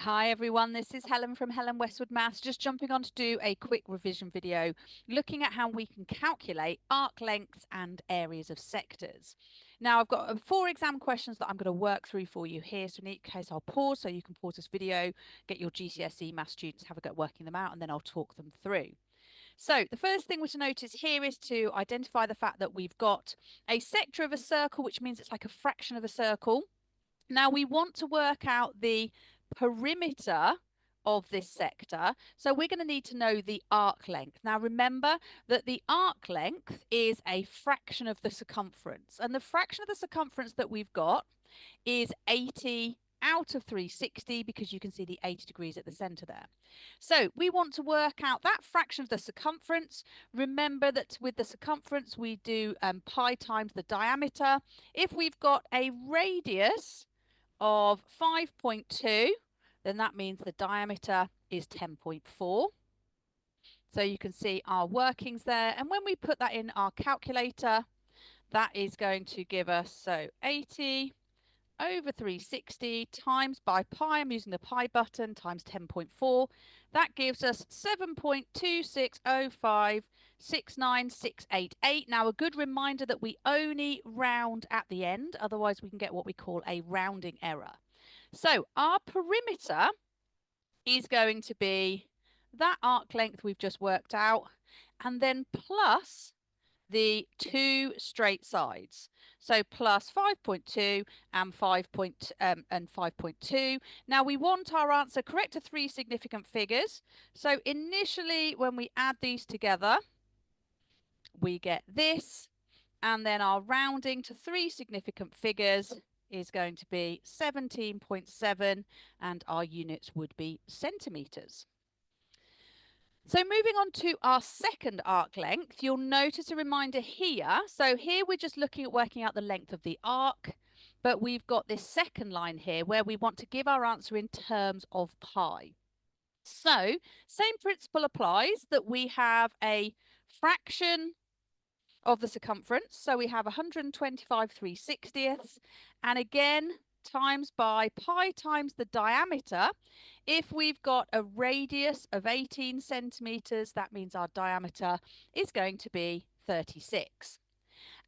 Hi everyone, this is Helen from Helen Westwood Maths, just jumping on to do a quick revision video looking at how we can calculate arc lengths and areas of sectors. Now I've got 4 exam questions that I'm going to work through for you here, so in each case I'll pause so you can pause this video, get your GCSE Maths students, have a go at working them out, and then I'll talk them through. So the first thing we're to notice here is to identify the fact that we've got a sector of a circle, which means it's like a fraction of a circle. Now we want to work out the perimeter of this sector. So we're going to need to know the arc length. Now remember that the arc length is a fraction of the circumference. And the fraction of the circumference that we've got is 80 out of 360 because you can see the 80 degrees at the center there. So we want to work out that fraction of the circumference. Remember that with the circumference we do pi times the diameter. If we've got a radius of 5.2, then that means the diameter is 10.4. So you can see our workings there. And when we put that in our calculator, that is going to give us, so 80 over 360 times by pi, I'm using the pi button, times 10.4. That gives us 7.260569688. Now, a good reminder that we only round at the end, otherwise we can get what we call a rounding error. So our perimeter is going to be that arc length we've just worked out, and then plus the 2 straight sides. So plus 5.2 and 5.2. Now we want our answer correct to 3 significant figures. So initially when we add these together, we get this, and then our rounding to 3 significant figures is going to be 17.7, and our units would be centimeters. So moving on to our second arc length, you'll notice a reminder here. So here we're just looking at working out the length of the arc, but we've got this second line here where we want to give our answer in terms of pi. So same principle applies, that we have a fraction of the circumference. So we have 125 3/60ths, and again times by pi times the diameter. If we've got a radius of 18 centimeters, that means our diameter is going to be 36.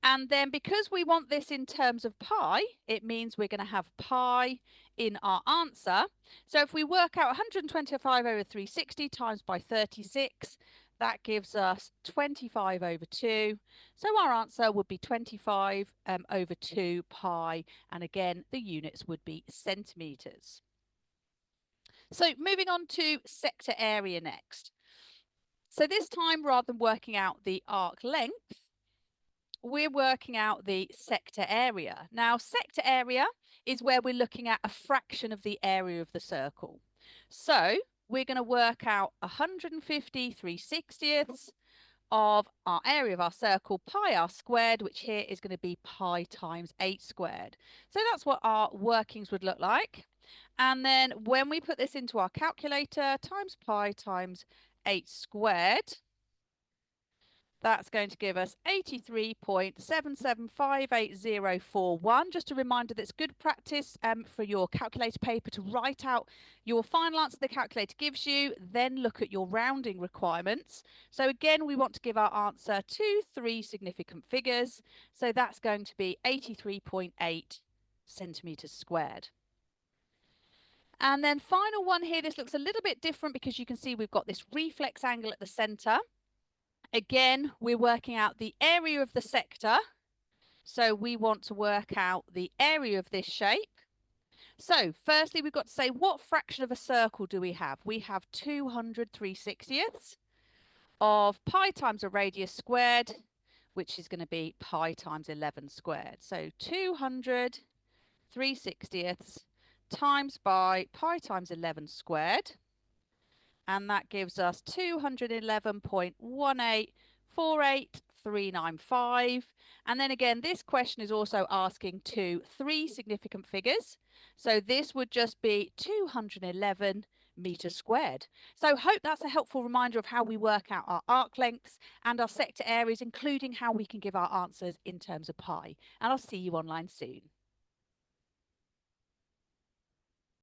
And then because we want this in terms of pi, it means we're going to have pi in our answer. So if we work out 125 over 360 times by 36, that gives us 25 over 2. So our answer would be 25 over 2 pi. And again, the units would be centimeters. So moving on to sector area next. So this time, rather than working out the arc length, we're working out the sector area. Now, sector area is where we're looking at a fraction of the area of the circle. So we're going to work out 150 3/60ths of our area of our circle, pi r squared, which here is going to be pi times 8 squared. So that's what our workings would look like. And then when we put this into our calculator, times pi times 8 squared, that's going to give us 83.775841. Just a reminder that it's good practice for your calculator paper to write out your final answer the calculator gives you, then look at your rounding requirements. So again, we want to give our answer to 3 significant figures. So that's going to be 83.8 centimeters squared. And then final one here, this looks a little bit different because you can see we've got this reflex angle at the center. Again, we're working out the area of the sector. So we want to work out the area of this shape. So firstly, we've got to say what fraction of a circle do we have? We have 200 3/60ths of pi times a radius squared, which is going to be pi times 11 squared. So 200 3/60ths times by pi times 11 squared. And that gives us 211.1848395. And then again, this question is also asking to 3 significant figures. So this would just be 211 meters squared. So hope that's a helpful reminder of how we work out our arc lengths and our sector areas, including how we can give our answers in terms of pi. And I'll see you online soon.